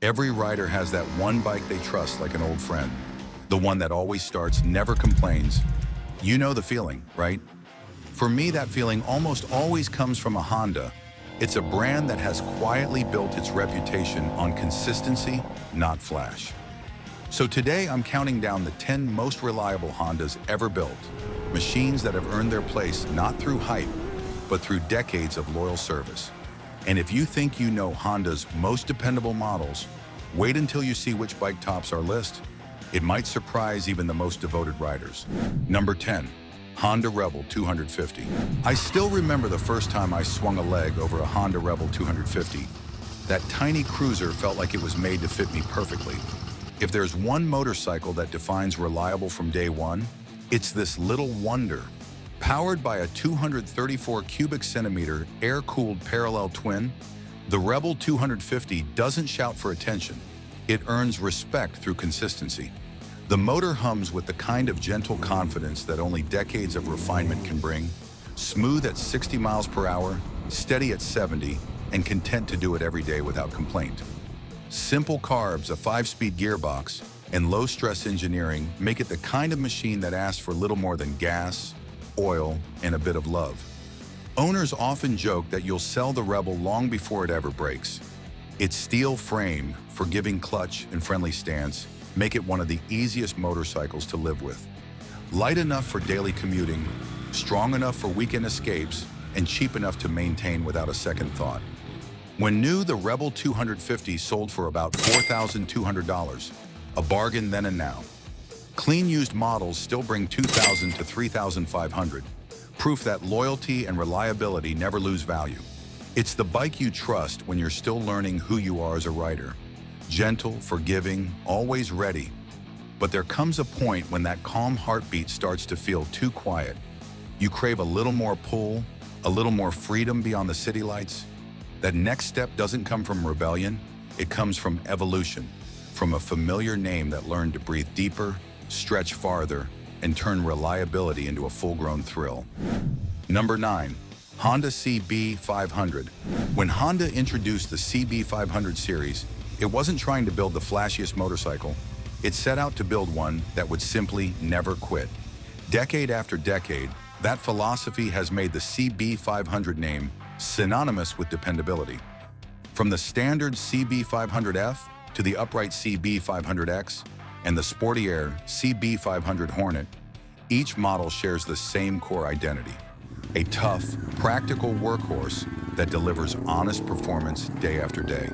Every rider has that one bike they trust like an old friend. The one that always starts, never complains. You know the feeling, right? For me, that feeling almost always comes from a Honda. It's a brand that has quietly built its reputation on consistency, not flash. So today I'm counting down the 10 most reliable Hondas ever built. Machines that have earned their place not through hype, but through decades of loyal service. And if you think you know Honda's most dependable models, wait until you see which bike tops our list. It might surprise even the most devoted riders. Number 10, Honda Rebel 250. I still remember the first time I swung a leg over a Honda Rebel 250. That tiny cruiser felt like it was made to fit me perfectly. If there's one motorcycle that defines reliable from day one, it's this little wonder. Powered by a 234 cubic centimeter air-cooled parallel twin, the Rebel 250 doesn't shout for attention. It earns respect through consistency. The motor hums with the kind of gentle confidence that only decades of refinement can bring, smooth at 60 miles per hour, steady at 70, and content to do it every day without complaint. Simple carbs, a 5-speed gearbox, and low-stress engineering make it the kind of machine that asks for little more than gas, oil, and a bit of love. Owners often joke that you'll sell the Rebel long before it ever breaks. Its steel frame, forgiving clutch, and friendly stance make it one of the easiest motorcycles to live with. Light enough for daily commuting, strong enough for weekend escapes, and cheap enough to maintain without a second thought. When new, the Rebel 250 sold for about $4,200, a bargain then and now. Clean used models still bring $2,000 to $3,500, proof that loyalty and reliability never lose value. It's the bike you trust when you're still learning who you are as a rider. Gentle, forgiving, always ready. But there comes a point when that calm heartbeat starts to feel too quiet. You crave a little more pull, a little more freedom beyond the city lights. That next step doesn't come from rebellion, it comes from evolution, from a familiar name that learned to breathe deeper, stretch farther, and turn reliability into a full-grown thrill. Number 9, Honda CB500. When Honda introduced the CB500 series, it wasn't trying to build the flashiest motorcycle. It set out to build one that would simply never quit. Decade after decade, that philosophy has made the CB500 name synonymous with dependability. From the standard CB500F to the upright CB500X and the sportier CB500 Hornet, each model shares the same core identity: a tough, practical workhorse that delivers honest performance day after day.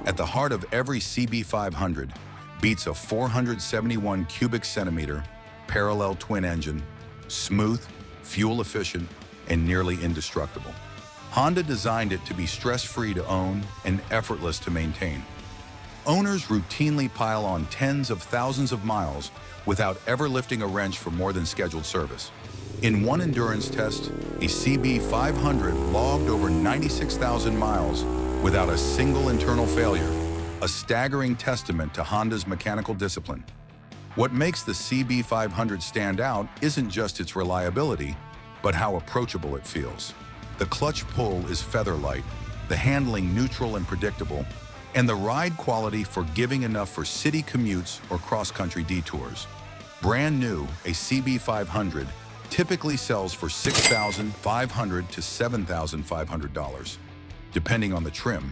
At the heart of every CB500 beats a 471 cubic centimeter parallel twin engine, smooth, fuel-efficient, and nearly indestructible. Honda designed it to be stress-free to own and effortless to maintain. Owners routinely pile on tens of thousands of miles without ever lifting a wrench for more than scheduled service. In one endurance test, a CB500 logged over 96,000 miles without a single internal failure, a staggering testament to Honda's mechanical discipline. What makes the CB500 stand out isn't just its reliability, but how approachable it feels. The clutch pull is feather-light, the handling neutral and predictable, and the ride quality forgiving enough for city commutes or cross-country detours. Brand new, a CB500 typically sells for $6,500 to $7,500, depending on the trim,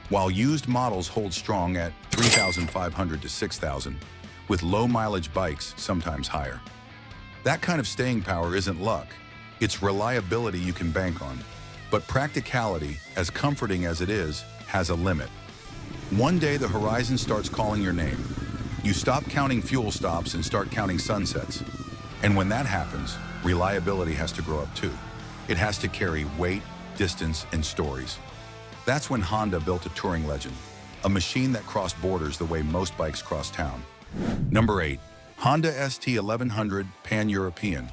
while used models hold strong at $3,500 to $6,000, with low-mileage bikes sometimes higher. That kind of staying power isn't luck, it's reliability you can bank on. But practicality, as comforting as it is, has a limit. One day the horizon starts calling your name. You stop counting fuel stops and start counting sunsets. And when that happens, reliability has to grow up too. It has to carry weight, distance, and stories. That's when Honda built a touring legend, a machine that crossed borders the way most bikes cross town. Number 8, Honda ST1100 Pan-European.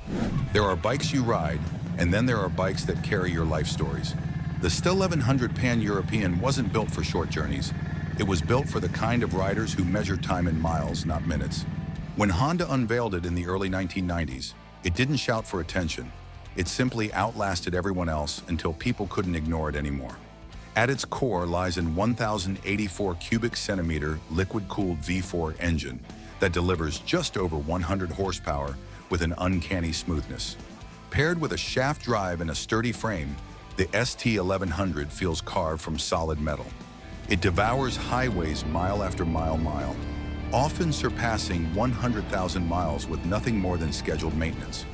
There are bikes you ride, and then there are bikes that carry your life stories. The ST1100 Pan-European wasn't built for short journeys. It was built for the kind of riders who measure time in miles, not minutes. When Honda unveiled it in the early 1990s, it didn't shout for attention. It simply outlasted everyone else until people couldn't ignore it anymore. At its core lies an 1,084 cubic centimeter liquid-cooled V4 engine that delivers just over 100 horsepower with an uncanny smoothness. Paired with a shaft drive and a sturdy frame, the ST1100 feels carved from solid metal. It devours highways mile after mile, often surpassing 100,000 miles with nothing more than scheduled maintenance.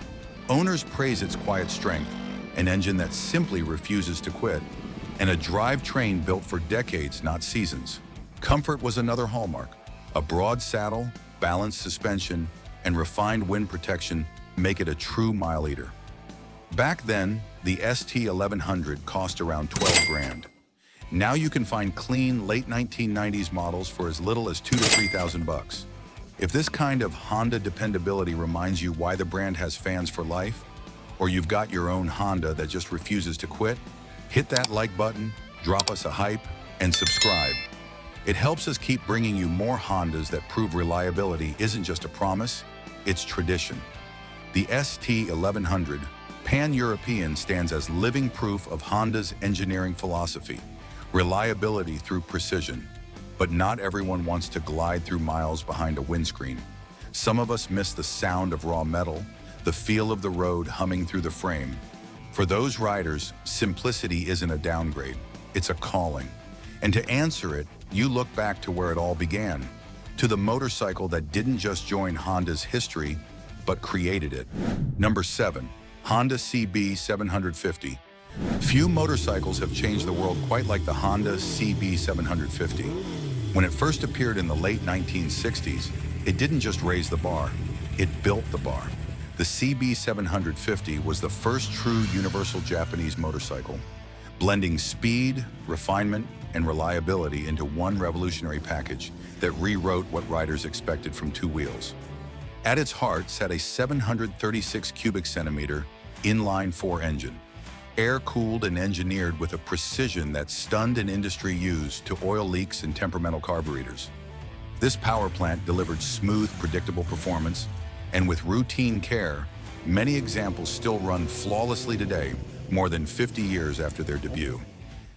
Owners praise its quiet strength, an engine that simply refuses to quit, and a drivetrain built for decades, not seasons. Comfort was another hallmark. A broad saddle, balanced suspension, and refined wind protection make it a true mile eater. Back then, the ST1100 cost around 12 grand. Now you can find clean late 1990s models for as little as $2,000 to $3,000. If this kind of Honda dependability reminds you why the brand has fans for life, or you've got your own Honda that just refuses to quit, hit that like button, drop us a hype, and subscribe. It helps us keep bringing you more Hondas that prove reliability isn't just a promise, it's tradition. The ST1100 Pan-European stands as living proof of Honda's engineering philosophy, reliability through precision. But not everyone wants to glide through miles behind a windscreen. Some of us miss the sound of raw metal, the feel of the road humming through the frame. For those riders, simplicity isn't a downgrade, it's a calling. And to answer it, you look back to where it all began, to the motorcycle that didn't just join Honda's history, but created it. Number 7, Honda CB750. Few motorcycles have changed the world quite like the Honda CB750. When it first appeared in the late 1960s, it didn't just raise the bar, it built the bar. The CB750 was the first true universal Japanese motorcycle, blending speed, refinement, and reliability into one revolutionary package that rewrote what riders expected from two wheels. At its heart sat a 736 cubic centimeter inline-4 engine, air-cooled and engineered with a precision that stunned an industry used to oil leaks and temperamental carburetors. This power plant delivered smooth, predictable performance, and with routine care, many examples still run flawlessly today, more than 50 years after their debut.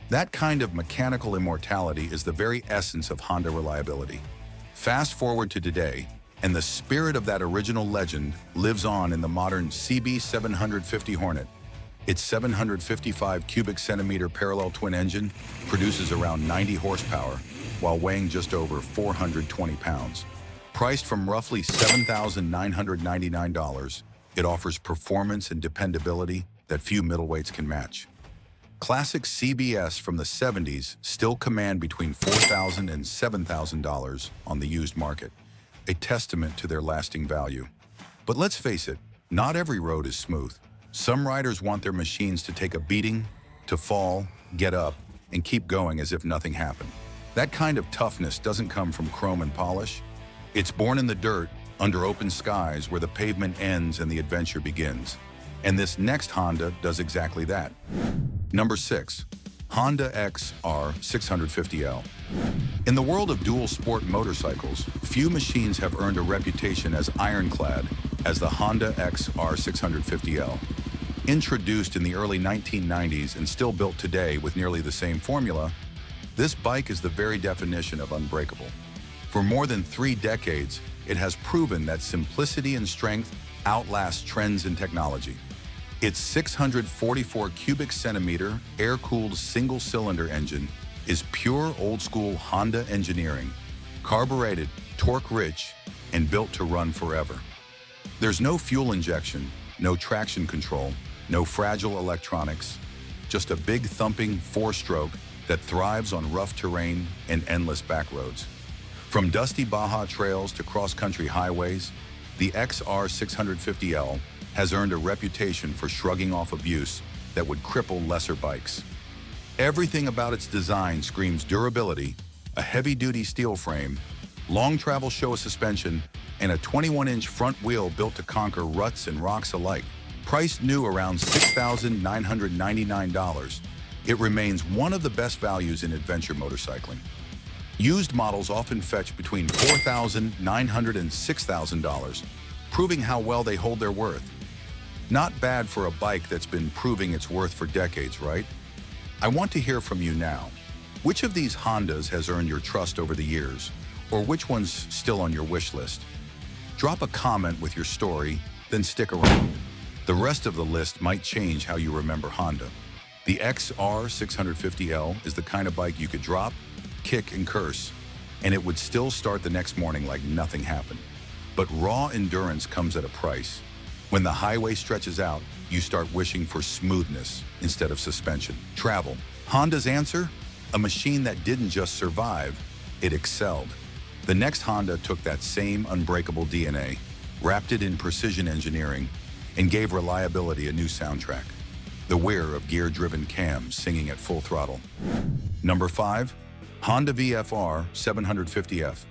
That kind of mechanical immortality is the very essence of Honda reliability. Fast forward to today, and the spirit of that original legend lives on in the modern CB750 Hornet. Its 755 cubic centimeter parallel twin engine produces around 90 horsepower while weighing just over 420 pounds. Priced from roughly $7,999, it offers performance and dependability that few middleweights can match. Classic CBS from the 70s still command between $4,000 and $7,000 on the used market, a testament to their lasting value. But let's face it, not every road is smooth. Some riders want their machines to take a beating, to fall, get up, and keep going as if nothing happened. That kind of toughness doesn't come from chrome and polish. It's born in the dirt, under open skies where the pavement ends and the adventure begins. And this next Honda does exactly that. Number 6, Honda XR650L. In the world of dual sport motorcycles, few machines have earned a reputation as ironclad as the Honda XR650L. Introduced in the early 1990s and still built today with nearly the same formula, this bike is the very definition of unbreakable. For more than 3 decades, it has proven that simplicity and strength outlast trends in technology. Its 644 cubic centimeter air-cooled single-cylinder engine is pure old-school Honda engineering, carbureted, torque-rich, and built to run forever. There's no fuel injection, no traction control, no fragile electronics, just a big thumping 4-stroke that thrives on rough terrain and endless back roads. From dusty Baja trails to cross-country highways, the XR650L has earned a reputation for shrugging off abuse that would cripple lesser bikes. Everything about its design screams durability, a heavy-duty steel frame, long travel Showa suspension, and a 21-inch front wheel built to conquer ruts and rocks alike. Priced new around $6,999, it remains one of the best values in adventure motorcycling. Used models often fetch between $4,900 and $6,000, proving how well they hold their worth. Not bad for a bike that's been proving its worth for decades, right? I want to hear from you now. Which of these Hondas has earned your trust over the years, or which one's still on your wish list? Drop a comment with your story, then stick around. The rest of the list might change how you remember Honda. The XR650L is the kind of bike you could drop, kick, and curse, and it would still start the next morning like nothing happened. But raw endurance comes at a price. When the highway stretches out, you start wishing for smoothness instead of suspension. Travel. Honda's answer? A machine that didn't just survive, it excelled. The next Honda took that same unbreakable DNA, wrapped it in precision engineering, and gave reliability a new soundtrack. The whir of gear-driven cams singing at full throttle. Number 5, Honda VFR 750F.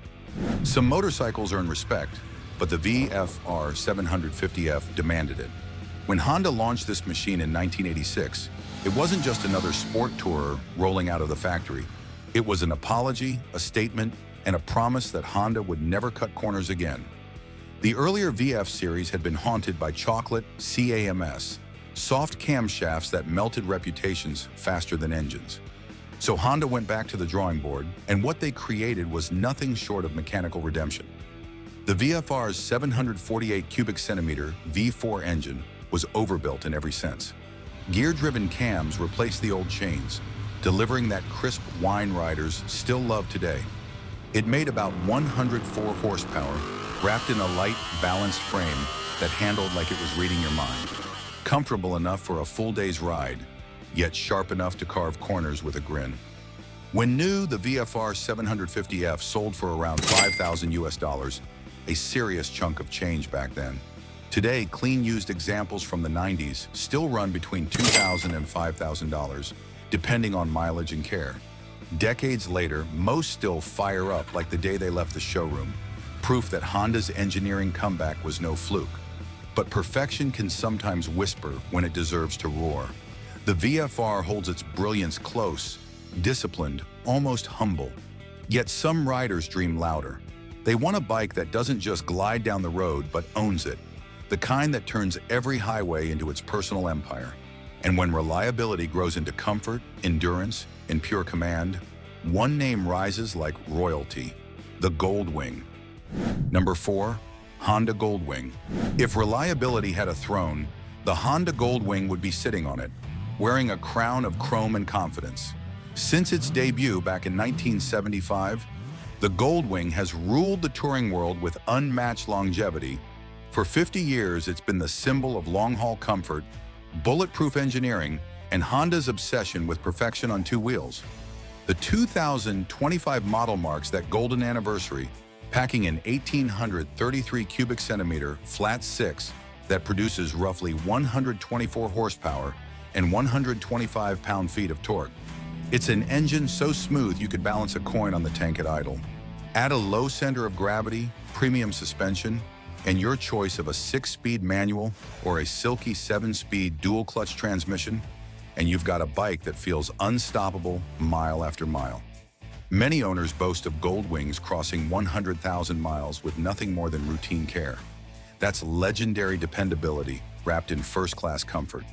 Some motorcycles earn respect, but the VFR 750F demanded it. When Honda launched this machine in 1986, it wasn't just another sport tourer rolling out of the factory. It was an apology, a statement, and a promise that Honda would never cut corners again. The earlier VF series had been haunted by chocolate CAMS, soft camshafts that melted reputations faster than engines. So Honda went back to the drawing board, and what they created was nothing short of mechanical redemption. The VFR's 748 cubic centimeter V4 engine was overbuilt in every sense. Gear-driven cams replaced the old chains, delivering that crisp whine riders still love today. It made about 104 horsepower, wrapped in a light, balanced frame that handled like it was reading your mind. Comfortable enough for a full day's ride, yet sharp enough to carve corners with a grin. When new, the VFR 750F sold for around $5,000 US, a serious chunk of change back then. Today, clean used examples from the 90s still run between $2,000 and $5,000, depending on mileage and care. Decades later, most still fire up like the day they left the showroom, proof that Honda's engineering comeback was no fluke. But perfection can sometimes whisper when it deserves to roar. The VFR holds its brilliance close, disciplined, almost humble. Yet some riders dream louder. They want a bike that doesn't just glide down the road, but owns it. The kind that turns every highway into its personal empire. And when reliability grows into comfort, endurance, and pure command, one name rises like royalty: the Goldwing. Number 4, Honda Goldwing. If reliability had a throne, the Honda Goldwing would be sitting on it, wearing a crown of chrome and confidence. Since its debut back in 1975, the Goldwing has ruled the touring world with unmatched longevity. For 50 years, it's been the symbol of long-haul comfort, bulletproof engineering, and Honda's obsession with perfection on two wheels. The 2025 model marks that golden anniversary, packing an 1,833 cubic centimeter flat six that produces roughly 124 horsepower and 125 pound-feet of torque. It's an engine so smooth you could balance a coin on the tank at idle. Add a low center of gravity, premium suspension, and your choice of a 6-speed manual or a silky 7-speed dual-clutch transmission, and you've got a bike that feels unstoppable mile after mile. Many owners boast of Goldwings crossing 100,000 miles with nothing more than routine care. That's legendary dependability wrapped in first-class comfort.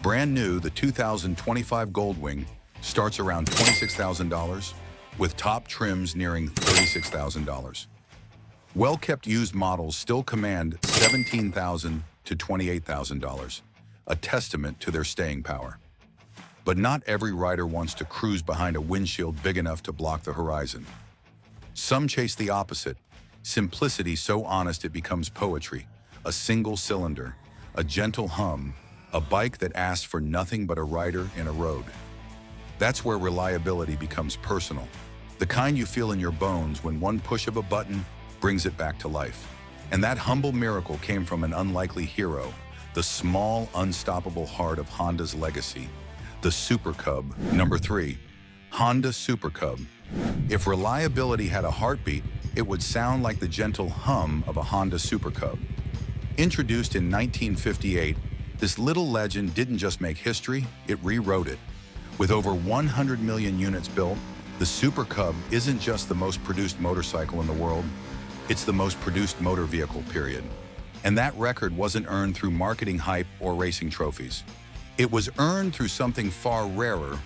Brand new, the 2025 Goldwing starts around $26,000, with top trims nearing $36,000. Well-kept used models still command $17,000 to $28,000, a testament to their staying power. But not every rider wants to cruise behind a windshield big enough to block the horizon. Some chase the opposite, simplicity so honest it becomes poetry, a single cylinder, a gentle hum, a bike that asks for nothing but a rider in a road. That's where reliability becomes personal, the kind you feel in your bones when one push of a button brings it back to life. And that humble miracle came from an unlikely hero, the small, unstoppable heart of Honda's legacy, the Super Cub. Number 3, Honda Super Cub. If reliability had a heartbeat, it would sound like the gentle hum of a Honda Super Cub. Introduced in 1958, this little legend didn't just make history, it rewrote it. With over 100 million units built, the Super Cub isn't just the most produced motorcycle in the world, it's the most produced motor vehicle, period. And that record wasn't earned through marketing hype or racing trophies. It was earned through something far rarer: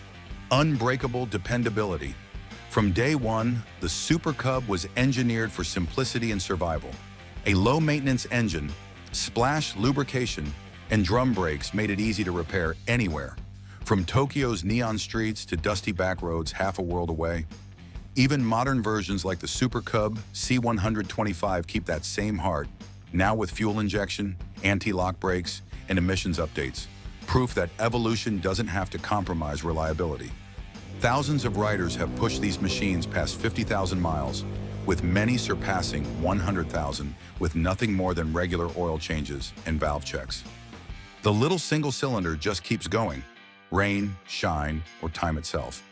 Unbreakable dependability. From day one, the Super Cub was engineered for simplicity and survival. A low-maintenance engine, splash lubrication, and drum brakes made it easy to repair anywhere, from Tokyo's neon streets to dusty back roads half a world away. Even modern versions like the Super Cub C125 keep that same heart, now with fuel injection, anti-lock brakes, and emissions updates, proof that evolution doesn't have to compromise reliability. Thousands of riders have pushed these machines past 50,000 miles, with many surpassing 100,000 with nothing more than regular oil changes and valve checks. The little single cylinder just keeps going, rain, shine, or time itself.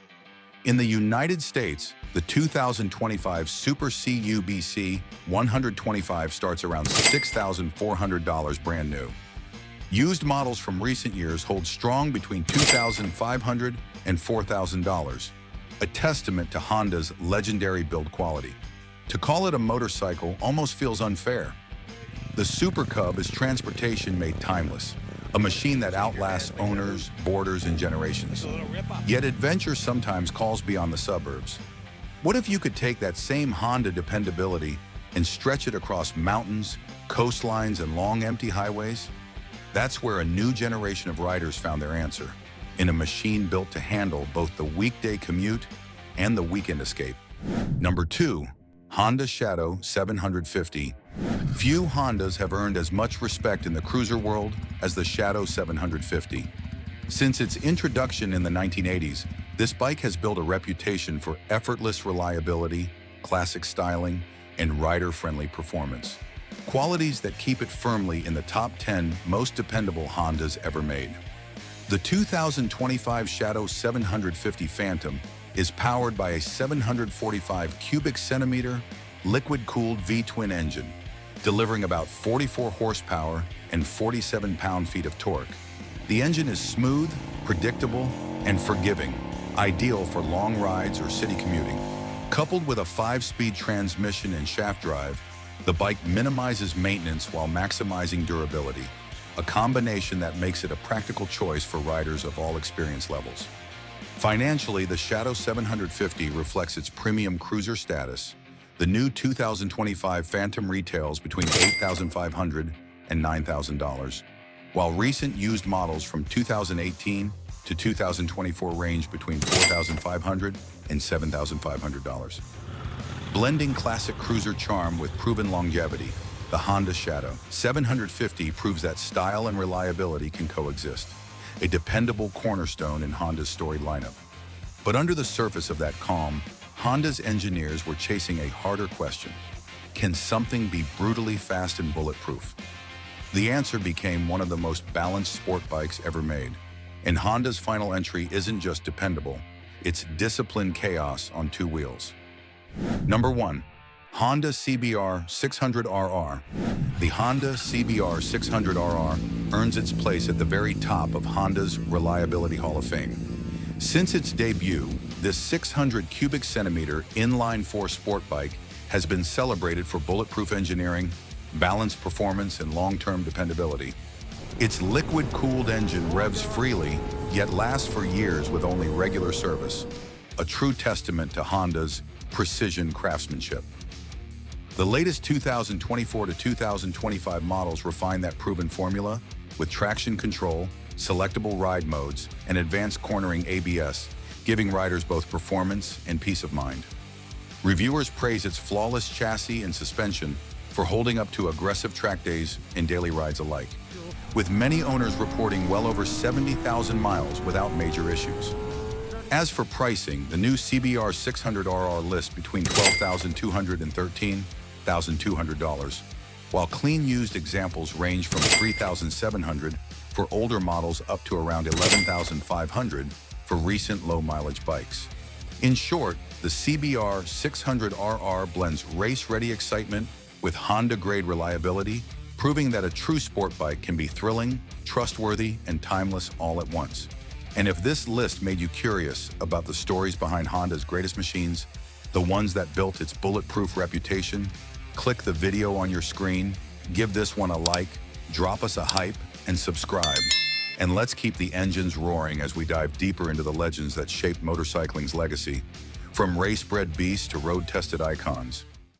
In the United States, the 2025 Super Cub 125 starts around $6,400 brand new. Used models from recent years hold strong between $2,500 and $4,000, a testament to Honda's legendary build quality. To call it a motorcycle almost feels unfair. The Super Cub is transportation made timeless, a machine that outlasts owners, borders, and generations. Yet adventure sometimes calls beyond the suburbs. What if you could take that same Honda dependability and stretch it across mountains, coastlines, and long empty highways? That's where a new generation of riders found their answer, in a machine built to handle both the weekday commute and the weekend escape. Number 2, Honda Shadow 750. Few Hondas have earned as much respect in the cruiser world as the Shadow 750. Since its introduction in the 1980s, this bike has built a reputation for effortless reliability, classic styling, and rider-friendly performance. Qualities that keep it firmly in the top 10 most dependable Hondas ever made. The 2025 Shadow 750 Phantom is powered by a 745 cubic centimeter liquid-cooled V-twin engine, delivering about 44 horsepower and 47 pound-feet of torque. The engine is smooth, predictable, and forgiving, ideal for long rides or city commuting. Coupled with a 5-speed transmission and shaft drive, the bike minimizes maintenance while maximizing durability, a combination that makes it a practical choice for riders of all experience levels. Financially, the Shadow 750 reflects its premium cruiser status. The new 2025 Phantom retails between $8,500 and $9,000, while recent used models from 2018 to 2024 range between $4,500 and $7,500. Blending classic cruiser charm with proven longevity, the Honda Shadow 750 proves that style and reliability can coexist, a dependable cornerstone in Honda's storied lineup. But under the surface of that calm, Honda's engineers were chasing a harder question. Can something be brutally fast and bulletproof? The answer became one of the most balanced sport bikes ever made. And Honda's final entry isn't just dependable, it's disciplined chaos on 2 wheels. Number 1. Honda CBR 600RR. The Honda CBR 600RR earns its place at the very top of Honda's Reliability Hall of Fame. Since its debut, this 600 cubic centimeter inline-4 sport bike has been celebrated for bulletproof engineering, balanced performance, and long-term dependability. Its liquid-cooled engine revs freely, yet lasts for years with only regular service, a true testament to Honda's precision craftsmanship. The latest 2024 to 2025 models refine that proven formula with traction control, selectable ride modes, and advanced cornering ABS, giving riders both performance and peace of mind. Reviewers praise its flawless chassis and suspension for holding up to aggressive track days and daily rides alike, with many owners reporting well over 70,000 miles without major issues. As for pricing, the new CBR 600RR lists between $12,200 and $13,200, while clean used examples range from $3,700 for older models up to around $11,500 for recent low-mileage bikes. In short, the CBR 600RR blends race-ready excitement with Honda-grade reliability, proving that a true sport bike can be thrilling, trustworthy, and timeless all at once. And if this list made you curious about the stories behind Honda's greatest machines, the ones that built its bulletproof reputation, click the video on your screen, give this one a like, drop us a hype, and subscribe. And let's keep the engines roaring as we dive deeper into the legends that shaped motorcycling's legacy, from race-bred beasts to road-tested icons.